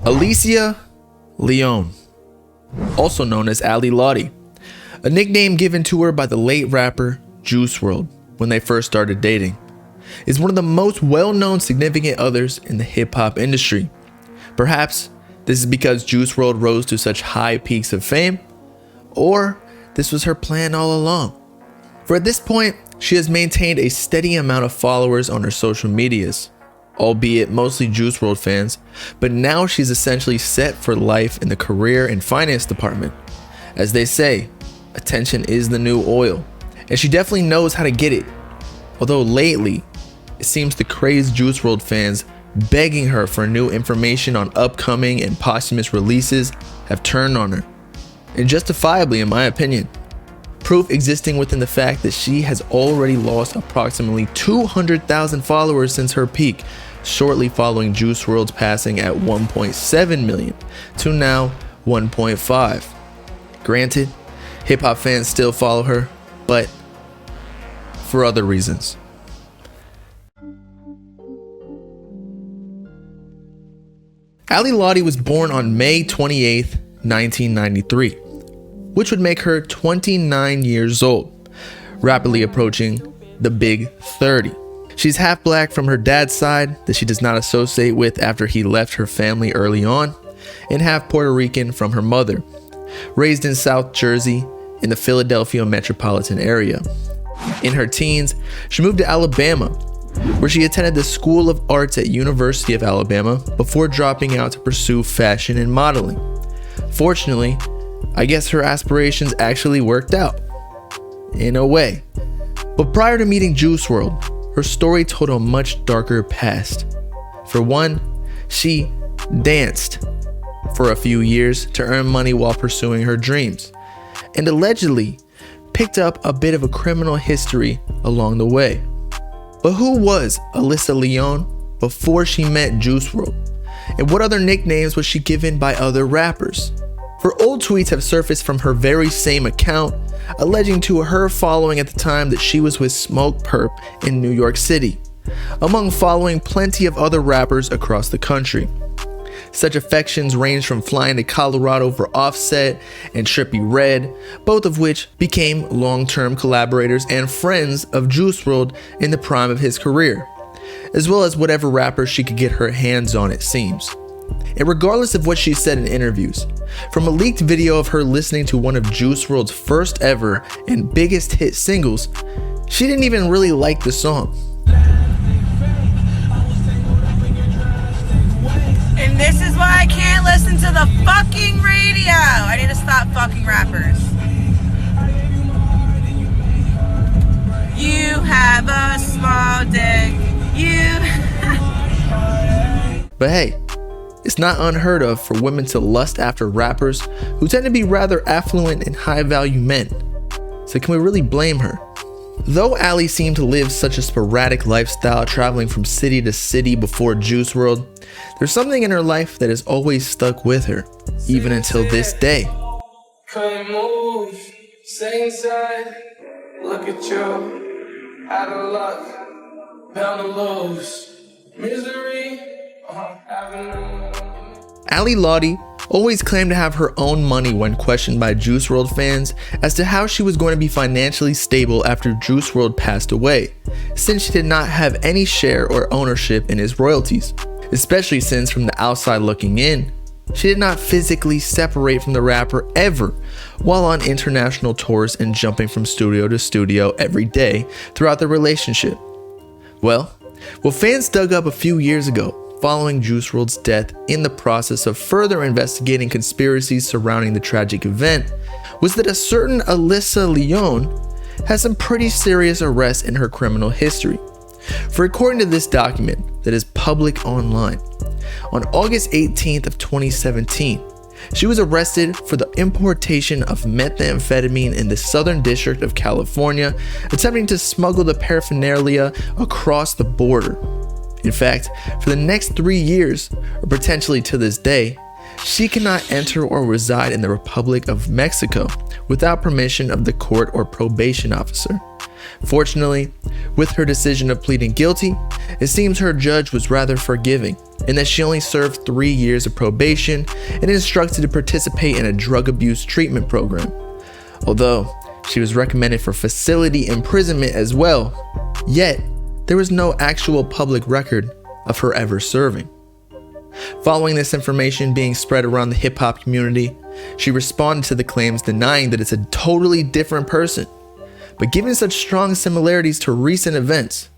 Alicia Leone, also known as Ali Lotti, a nickname given to her by the late rapper Juice WRLD when they first started dating, is one of the most well-known significant others in the hip-hop industry. Perhaps this is because Juice WRLD rose to such high peaks of fame, or this was her plan all along. For at this point, she has maintained a steady amount of followers on her social medias, albeit mostly Juice WRLD fans, but now she's essentially set for life in the career and finance department. As they say, attention is the new oil, and she definitely knows how to get it. Although lately, it seems the crazed Juice WRLD fans begging her for new information on upcoming and posthumous releases have turned on her, and justifiably in my opinion. Proof existing within the fact that she has already lost approximately 200,000 followers since her peak, shortly following Juice WRLD's passing at 1.7 million to now 1.5. Granted, hip-hop fans still follow her, but for other reasons. Ali Lotti was born on May 28th, 1993, which would make her 29 years old, rapidly approaching the big 30. She's half black from her dad's side that she does not associate with after he left her family early on, and half Puerto Rican from her mother, raised in South Jersey in the Philadelphia metropolitan area. In her teens, she moved to Alabama, where she attended the School of Arts at University of Alabama before dropping out to pursue fashion and modeling. Fortunately, I guess her aspirations actually worked out, in a way. But prior to meeting Juice WRLD, her story told a much darker past. For one, she danced for a few years to earn money while pursuing her dreams, and allegedly picked up a bit of a criminal history along the way. But who was Alicia Leone before she met Juice WRLD? And what other nicknames was she given by other rappers? For old tweets have surfaced from her very same account, alleging to her following at the time that she was with Smoke Perp in New York City, among following plenty of other rappers across the country. Such affections range from flying to Colorado for Offset and Trippie Redd, both of which became long-term collaborators and friends of Juice WRLD in the prime of his career, as well as whatever rapper she could get her hands on, it seems. And regardless of what she said in interviews, from a leaked video of her listening to one of Juice WRLD's first ever and biggest hit singles, she didn't even really like the song. And this is why I can't listen to the fucking radio. I need to stop fucking rappers. You have a small dick. But hey, it's not unheard of for women to lust after rappers who tend to be rather affluent and high-value men. So can we really blame her? Though Ali seemed to live such a sporadic lifestyle, traveling from city to city before Juice WRLD, there's something in her life that has always stuck with her, even until this day. Couldn't move, same side, look at you, out of luck, bound to lose, misery, Ali Lotti always claimed to have her own money when questioned by Juice WRLD fans as to how she was going to be financially stable after Juice WRLD passed away, since she did not have any share or ownership in his royalties, especially since from the outside looking in, she did not physically separate from the rapper ever while on international tours and jumping from studio to studio every day throughout the relationship. Well, what fans dug up a few years ago following Juice WRLD's death in the process of further investigating conspiracies surrounding the tragic event was that a certain Alicia Leone has some pretty serious arrests in her criminal history. For according to this document that is public online, on August 18th of 2017, she was arrested for the importation of methamphetamine in the Southern District of California, attempting to smuggle the paraphernalia across the border. In fact, for the next 3 years, or potentially to this day, she cannot enter or reside in the Republic of Mexico without permission of the court or probation officer. Fortunately, with her decision of pleading guilty, it seems her judge was rather forgiving in that she only served 3 years of probation and instructed to participate in a drug abuse treatment program. Although she was recommended for facility imprisonment as well, yet there was no actual public record of her ever serving. Following this information being spread around the hip-hop community, she responded to the claims denying that it's a totally different person. But given such strong similarities to recent events,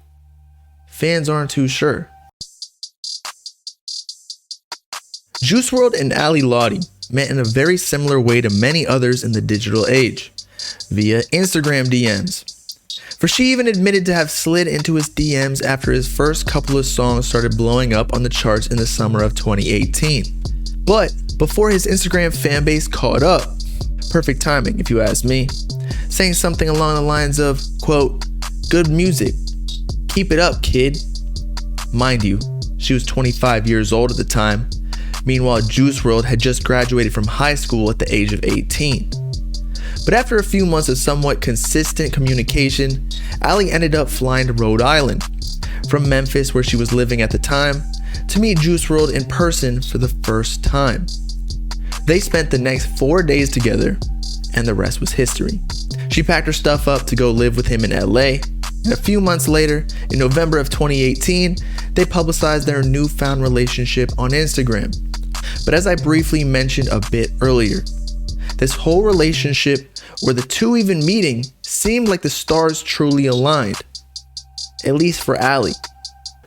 fans aren't too sure. Juice WRLD and Ali Lotti met in a very similar way to many others in the digital age, via Instagram DMs. For she even admitted to have slid into his DMs after his first couple of songs started blowing up on the charts in the summer of 2018. But before his Instagram fanbase caught up, perfect timing if you ask me, saying something along the lines of, quote, "Good music, keep it up, kid." Mind you, she was 25 years old at the time. Meanwhile, Juice WRLD had just graduated from high school at the age of 18. But after a few months of somewhat consistent communication, Ali ended up flying to Rhode Island from Memphis, where she was living at the time, to meet Juice WRLD in person for the first time. They spent the next 4 days together, and the rest was history. She packed her stuff up to go live with him in LA, and a few months later, in November of 2018, they publicized their newfound relationship on Instagram. But as I briefly mentioned a bit earlier, this whole relationship, or the two even meeting, seemed like the stars truly aligned. At least for Ali.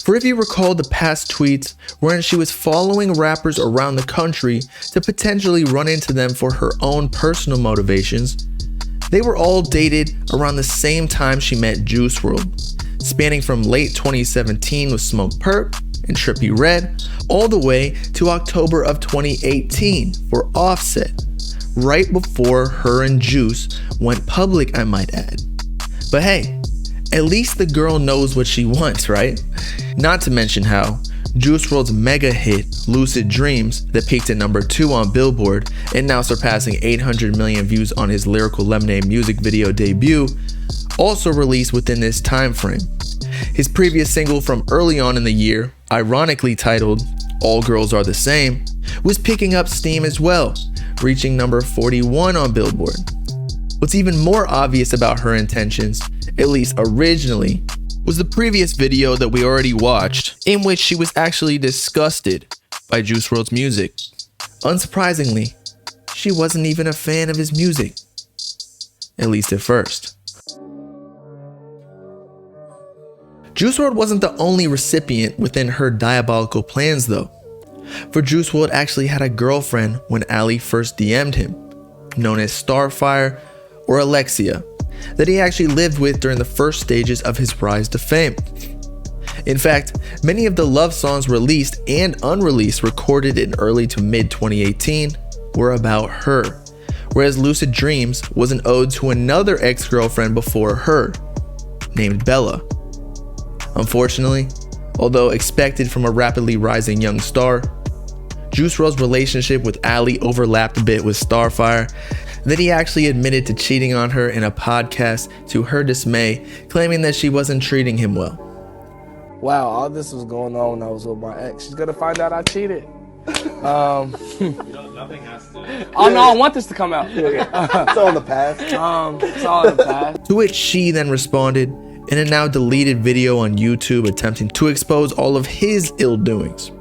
For if you recall the past tweets wherein she was following rappers around the country to potentially run into them for her own personal motivations, they were all dated around the same time she met Juice WRLD, spanning from late 2017 with Smoke Perp and Trippie Redd, all the way to October of 2018 for Offset, right before her and Juice went public, I might add. But hey, at least the girl knows what she wants, right? Not to mention how Juice WRLD's mega hit, Lucid Dreams, that peaked at number 2 on Billboard and now surpassing 800 million views on his Lyrical Lemonade music video debut, also released within this time frame. His previous single from early on in the year, ironically titled All Girls Are the Same, was picking up steam as well, reaching number 41 on Billboard. What's even more obvious about her intentions, at least originally, was the previous video that we already watched, in which she was actually disgusted by Juice WRLD's music. Unsurprisingly, she wasn't even a fan of his music, at least at first. Juice WRLD wasn't the only recipient within her diabolical plans though, for Juice WRLD actually had a girlfriend when Ali first DM'd him, known as Starfire or Alexia, that he actually lived with during the first stages of his rise to fame. In fact, many of the love songs released and unreleased recorded in early to mid 2018 were about her, whereas Lucid Dreams was an ode to another ex-girlfriend before her, named Bella. Unfortunately, although expected from a rapidly rising young star, Juice WRLD's relationship with Ali overlapped a bit with Starfire. Then he actually admitted to cheating on her in a podcast to her dismay, claiming that she wasn't treating him well. Wow, all this was going on when I was with my ex. She's gonna find out I cheated. Oh no, I want this to come out. Okay. It's all in the past. It's all in the past. To which she then responded in a now deleted video on YouTube attempting to expose all of his ill doings.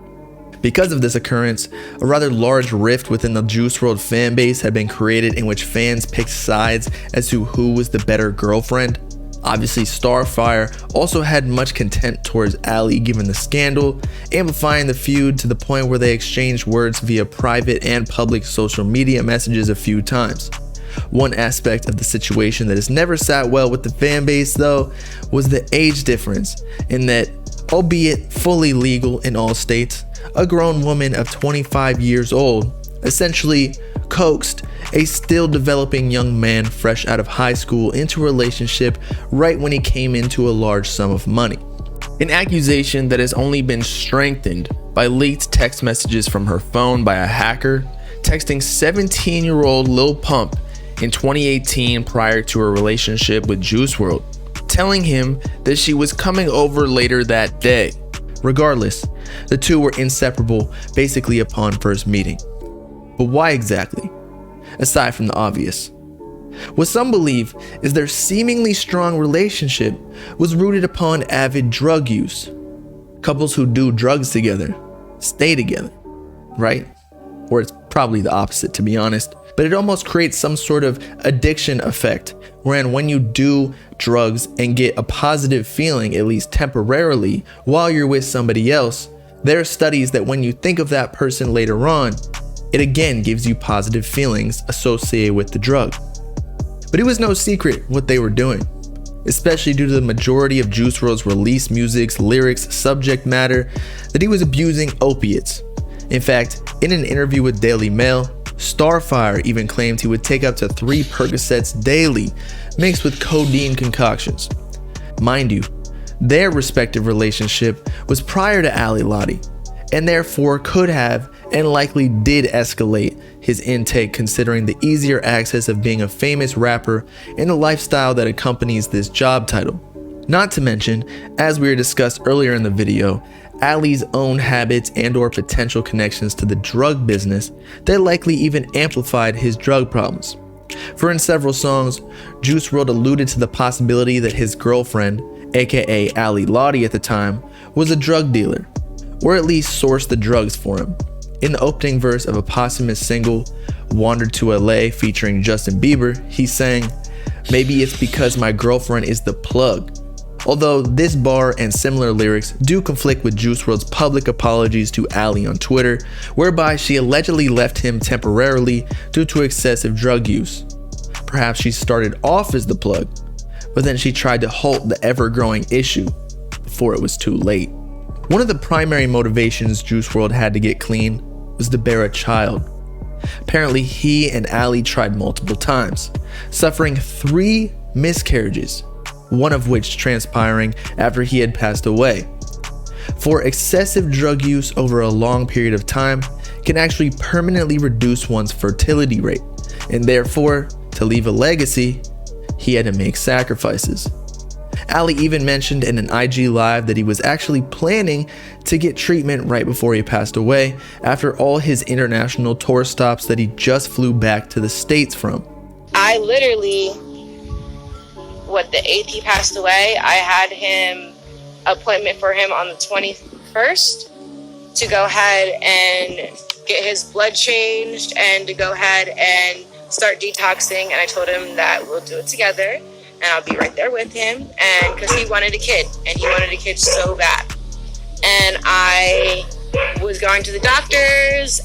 Because of this occurrence, a rather large rift within the Juice WRLD fanbase had been created in which fans picked sides as to who was the better girlfriend. Obviously, Starfire also had much contempt towards Ali given the scandal, amplifying the feud to the point where they exchanged words via private and public social media messages a few times. One aspect of the situation that has never sat well with the fanbase though was the age difference, in that, albeit fully legal in all states, a grown woman of 25 years old essentially coaxed a still developing young man fresh out of high school into a relationship right when he came into a large sum of money. An accusation that has only been strengthened by leaked text messages from her phone by a hacker, texting 17-year-old Lil Pump in 2018 prior to her relationship with Juice WRLD, telling him that she was coming over later that day. Regardless, the two were inseparable basically upon first meeting. But why exactly? Aside from the obvious. What some believe is their seemingly strong relationship was rooted upon avid drug use. Couples who do drugs together stay together, right? Or it's probably the opposite, to be honest. But it almost creates some sort of addiction effect, wherein when you do drugs and get a positive feeling, at least temporarily, while you're with somebody else, there are studies that when you think of that person later on, it again gives you positive feelings associated with the drug. But it was no secret what they were doing, especially due to the majority of Juice WRLD's released music's lyrics, subject matter, that he was abusing opiates. In fact, in an interview with Daily Mail, Starfire even claimed he would take up to 3 Percocets daily, mixed with codeine concoctions. Mind you, their respective relationship was prior to Ali Lotti, and therefore could have and likely did escalate his intake considering the easier access of being a famous rapper and the lifestyle that accompanies this job title. Not to mention, as we were discussed earlier in the video, Ali's own habits and or potential connections to the drug business that likely even amplified his drug problems. For in several songs, Juice WRLD alluded to the possibility that his girlfriend, aka Ali Lotti at the time, was a drug dealer, or at least sourced the drugs for him. In the opening verse of a posthumous single, Wandered to LA featuring Justin Bieber, he sang, "Maybe it's because my girlfriend is the plug." Although this bar and similar lyrics do conflict with Juice WRLD's public apologies to Ali on Twitter, whereby she allegedly left him temporarily due to excessive drug use. Perhaps she started off as the plug, but then she tried to halt the ever-growing issue before it was too late. One of the primary motivations Juice WRLD had to get clean was to bear a child. Apparently, he and Ali tried multiple times, suffering 3 miscarriages, one of which transpiring after he had passed away. For excessive drug use over a long period of time can actually permanently reduce one's fertility rate, and therefore, to leave a legacy, he had to make sacrifices. Ali even mentioned in an IG live that he was actually planning to get treatment right before he passed away after all his international tour stops that he just flew back to the States from. I literally, the 8th he passed away, I had him appointment for him on the 21st to go ahead and get his blood changed and to go ahead and start detoxing. And I told him that we'll do it together and I'll be right there with him. And because he wanted a kid and he wanted a kid so bad. And I was going to the doctors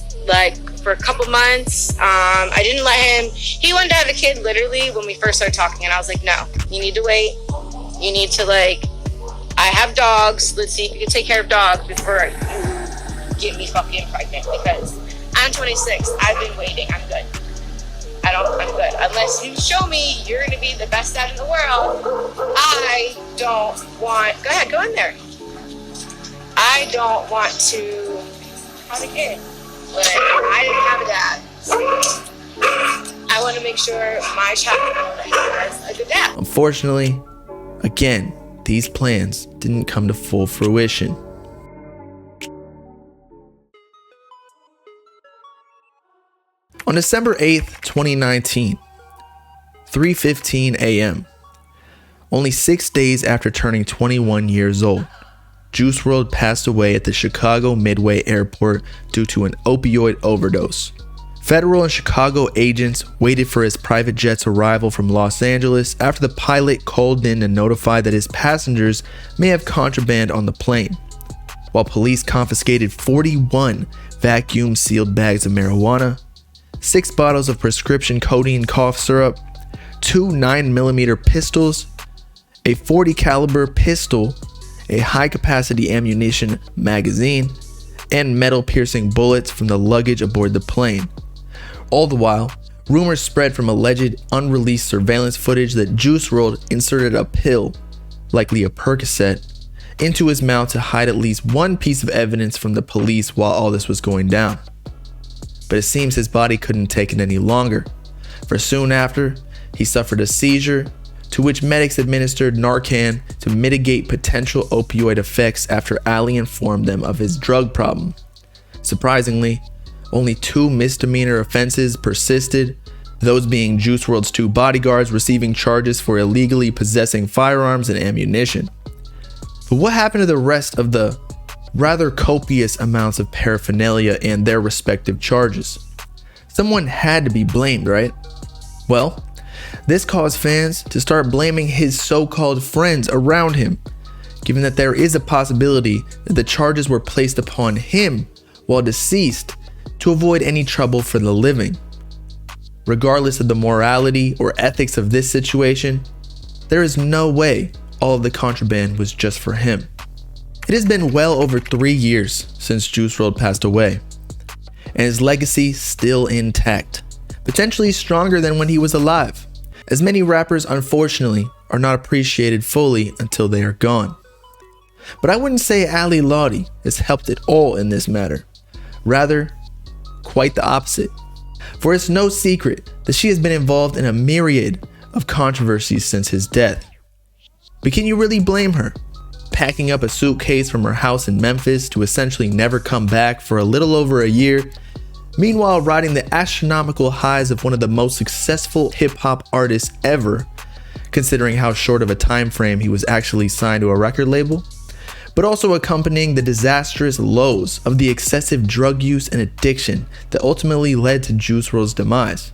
for a couple months. I didn't let him, he wanted to have a kid literally when we first started talking. And I was like, no, you need to wait. You need to I have dogs. Let's see if you can take care of dogs before you get me fucking pregnant, because I'm 26. I've been waiting. I'm good. I'm good. Unless you show me you're going to be the best dad in the world, I don't want, go ahead, go in there. I don't want to have a kid. But I didn't have a dad. I want to make sure my child has a good dad. Unfortunately, again, these plans didn't come to full fruition. On December 8th, 2019, 3:15 a.m., only 6 days after turning 21 years old, Juice WRLD passed away at the Chicago Midway Airport due to an opioid overdose. Federal and Chicago agents waited for his private jet's arrival from Los Angeles after the pilot called in to notify that his passengers may have contraband on the plane. While police confiscated 41 vacuum-sealed bags of marijuana, 6 bottles of prescription codeine cough syrup, 2 9mm pistols, a .40 caliber pistol, a high-capacity ammunition magazine, and metal-piercing bullets from the luggage aboard the plane. All the while, rumors spread from alleged unreleased surveillance footage that Juice WRLD inserted a pill, likely a Percocet, into his mouth to hide at least one piece of evidence from the police while all this was going down. But it seems his body couldn't take it any longer, for soon after, he suffered a seizure, to which medics administered Narcan to mitigate potential opioid effects after Ali informed them of his drug problem. Surprisingly, only 2 misdemeanor offenses persisted, those being Juice WRLD's 2 bodyguards receiving charges for illegally possessing firearms and ammunition. But what happened to the rest of the rather copious amounts of paraphernalia and their respective charges? Someone had to be blamed, right? Well, this caused fans to start blaming his so-called friends around him, given that there is a possibility that the charges were placed upon him while deceased to avoid any trouble for the living. Regardless of the morality or ethics of this situation, there is no way all of the contraband was just for him. It has been well over 3 years since Juice WRLD passed away, and his legacy still intact, potentially stronger than when he was alive, as many rappers unfortunately are not appreciated fully until they are gone. But I wouldn't say Ali Lotti has helped at all in this matter, rather quite the opposite, for it's no secret that she has been involved in a myriad of controversies since his death. But can you really blame her? Packing up a suitcase from her house in Memphis to essentially never come back for a little over a year, meanwhile riding the astronomical highs of one of the most successful hip-hop artists ever, considering how short of a time frame he was actually signed to a record label, but also accompanying the disastrous lows of the excessive drug use and addiction that ultimately led to Juice WRLD's demise.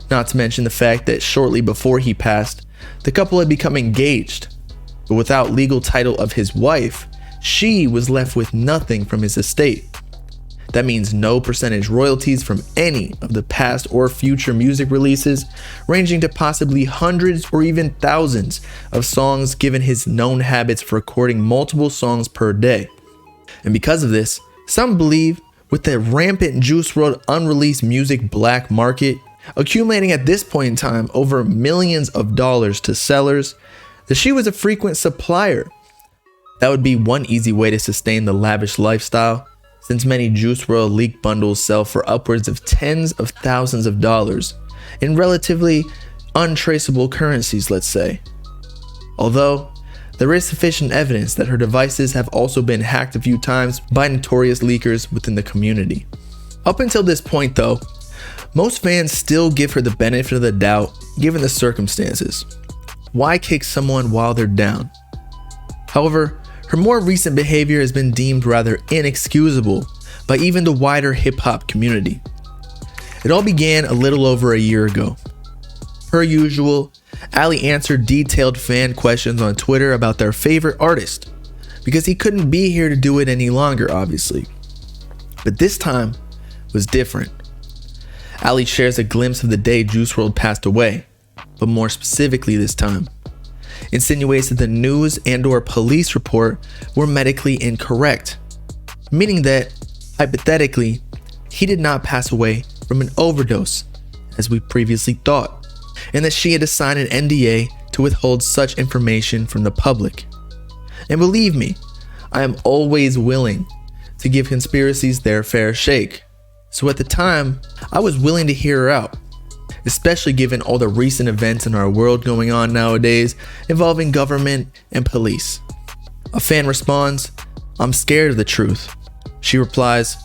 Not to mention the fact that shortly before he passed, the couple had become engaged, but without legal title of his wife, she was left with nothing from his estate. That means no percentage royalties from any of the past or future music releases, ranging to possibly hundreds or even thousands of songs given his known habits for recording multiple songs per day. And because of this, some believe with the rampant Juice WRLD unreleased music black market, accumulating at this point in time over millions of dollars to sellers, that she was a frequent supplier. That would be one easy way to sustain the lavish lifestyle, since many Juice WRLD leaked bundles sell for upwards of tens of thousands of dollars in relatively untraceable currencies, let's say. Although, there is sufficient evidence that her devices have also been hacked a few times by notorious leakers within the community. Up until this point though, most fans still give her the benefit of the doubt given the circumstances. Why kick someone while they're down? However, her more recent behavior has been deemed rather inexcusable by even the wider hip-hop community. It all began a little over a year ago. Per usual, Ali answered detailed fan questions on Twitter about their favorite artist, because he couldn't be here to do it any longer, obviously. But this time was different. Ali shares a glimpse of the day Juice WRLD passed away, but more specifically this time, insinuates that the news and/or police report were medically incorrect, meaning that, hypothetically, he did not pass away from an overdose, as we previously thought, and that she had to sign an NDA to withhold such information from the public. And believe me, I am always willing to give conspiracies their fair shake, so at the time, I was willing to hear her out, especially given all the recent events in our world going on nowadays involving government and police. A fan responds, "I'm scared of the truth." She replies,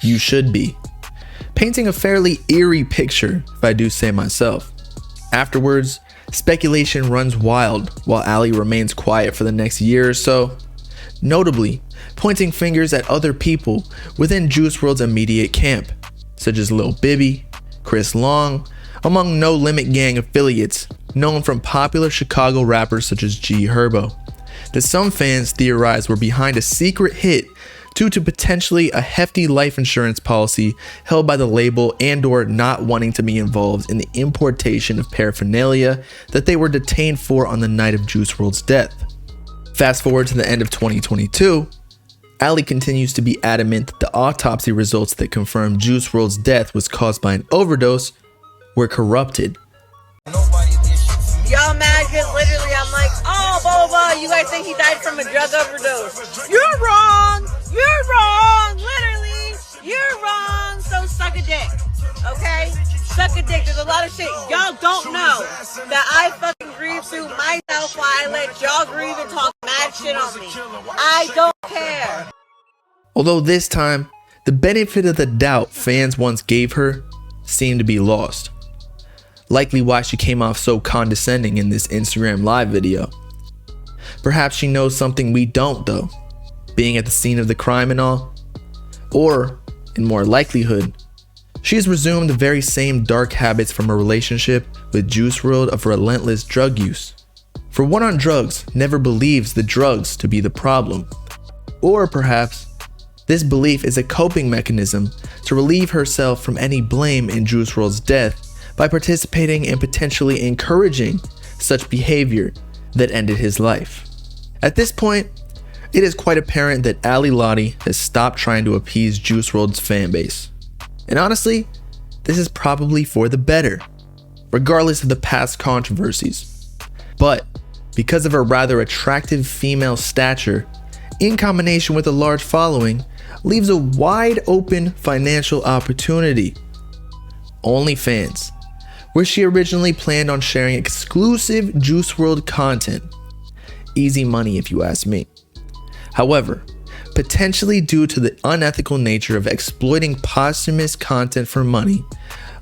"You should be," painting a fairly eerie picture, if I do say myself. Afterwards, speculation runs wild while Ali remains quiet for the next year or so, notably pointing fingers at other people within Juice WRLD's immediate camp, such as Lil Bibby, Chris Long, among No Limit Gang affiliates known from popular Chicago rappers such as G Herbo, that some fans theorize were behind a secret hit due to potentially a hefty life insurance policy held by the label and/or not wanting to be involved in the importation of paraphernalia that they were detained for on the night of Juice WRLD's death. Fast forward to the end of 2022, Ali continues to be adamant that the autopsy results that confirmed Juice WRLD's death was caused by an overdose were corrupted. Yo, man, cause literally I'm like, oh, blah, blah, blah, oh, you guys think he died from a drug overdose. You're wrong. You're wrong. Literally, you're wrong. So suck a dick. Okay? Suck a dick. There's a lot of shit y'all don't know that I fucking grieve through myself while I let y'all grieve and talk mad shit on me. I don't care. Although this time, the benefit of the doubt fans once gave her seemed to be lost. Likely why she came off so condescending in this Instagram live video. Perhaps she knows something we don't though, being at the scene of the crime and all. Or, in more likelihood, she has resumed the very same dark habits from her relationship with Juice WRLD of relentless drug use. For one on drugs never believes the drugs to be the problem. Or perhaps, this belief is a coping mechanism to relieve herself from any blame in Juice WRLD's death by participating and potentially encouraging such behavior that ended his life. At this point, it is quite apparent that Ali Lotti has stopped trying to appease Juice WRLD's fan base. And honestly, this is probably for the better, regardless of the past controversies. But because of her rather attractive female stature, in combination with a large following, leaves a wide open financial opportunity. OnlyFans, where she originally planned on sharing exclusive Juice WRLD content. Easy money if you ask me. However, potentially due to the unethical nature of exploiting posthumous content for money,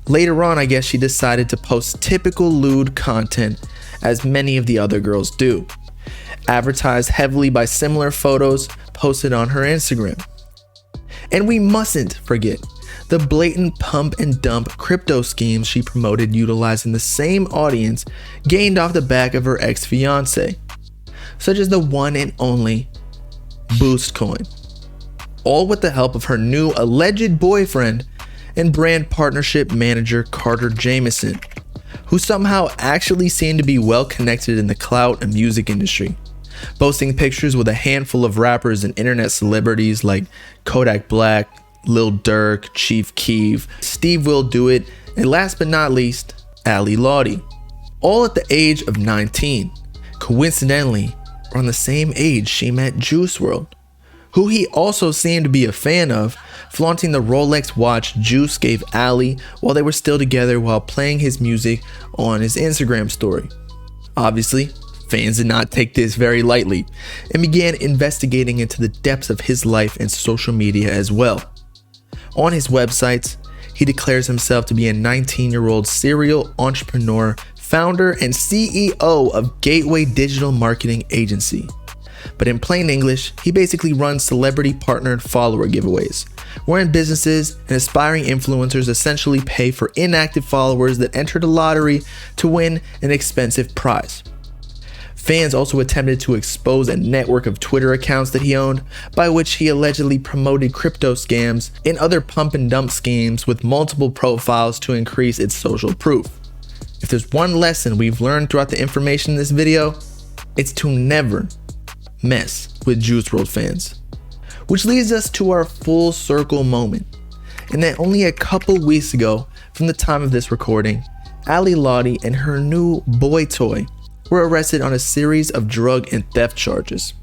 later on I guess she decided to post typical lewd content as many of the other girls do, advertised heavily by similar photos posted on her Instagram. And we mustn't forget the blatant pump and dump crypto schemes she promoted utilizing the same audience gained off the back of her ex-fiancé, such as the one and only Boost Coin, all with the help of her new alleged boyfriend and brand partnership manager Carter Jameson, who somehow actually seemed to be well connected in the clout and music industry, boasting pictures with a handful of rappers and internet celebrities like Kodak Black, Lil Durk, Chief Keef, Steve Will Do It, and last but not least, Ali Lotti, all at the age of 19, coincidentally around the same age she met Juice WRLD, who he also seemed to be a fan of, flaunting the Rolex watch Juice gave Ali while they were still together while playing his music on his Instagram story. Obviously, fans did not take this very lightly and began investigating into the depths of his life and social media as well. On his websites, he declares himself to be a 19-year-old serial entrepreneur, founder and CEO of Gateway Digital Marketing Agency. But in plain English, he basically runs celebrity partner and follower giveaways, wherein businesses and aspiring influencers essentially pay for inactive followers that enter the lottery to win an expensive prize. Fans also attempted to expose a network of Twitter accounts that he owned, by which he allegedly promoted crypto scams and other pump and dump schemes with multiple profiles to increase its social proof. If there's one lesson we've learned throughout the information in this video, it's to never mess with Juice WRLD fans. Which leads us to our full circle moment, and that only a couple weeks ago from the time of this recording, Ali Lotti and her new boy toy were arrested on a series of drug and theft charges.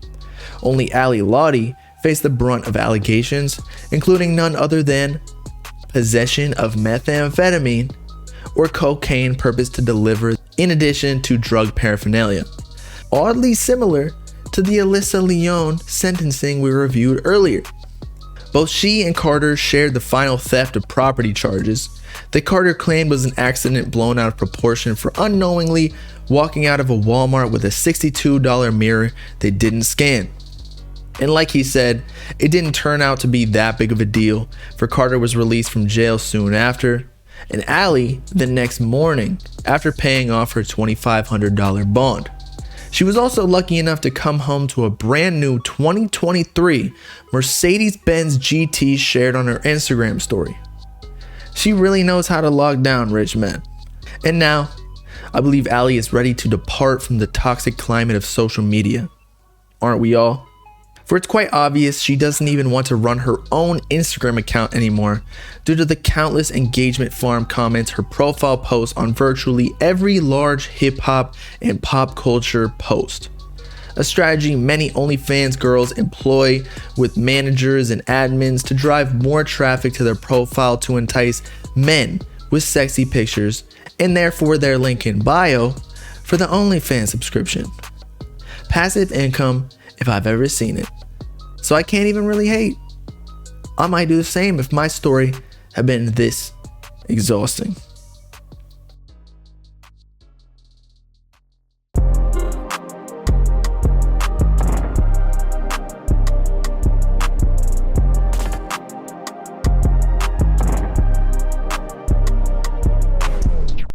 Only Ali Lotti faced the brunt of allegations, including none other than possession of methamphetamine or cocaine purposed to deliver, in addition to drug paraphernalia. Oddly similar to the Alyssa Leon sentencing we reviewed earlier. Both she and Carter shared the final theft of property charges that Carter claimed was an accident blown out of proportion for unknowingly walking out of a Walmart with a $62 mirror they didn't scan. And like he said, it didn't turn out to be that big of a deal, for Carter was released from jail soon after, and Ali the next morning after paying off her $2,500 bond. She was also lucky enough to come home to a brand new 2023 Mercedes-Benz GT shared on her Instagram story. She really knows how to lock down rich men. And now, I believe Ali is ready to depart from the toxic climate of social media. Aren't we all? For it's quite obvious she doesn't even want to run her own Instagram account anymore due to the countless engagement farm comments her profile posts on virtually every large hip hop and pop culture post. a strategy many OnlyFans girls employ with managers and admins to drive more traffic to their profile to entice men with sexy pictures and therefore their link in bio for the OnlyFans subscription. Passive income if I've ever seen it. So I can't even really hate. I might do the same if my story had been this exhausting.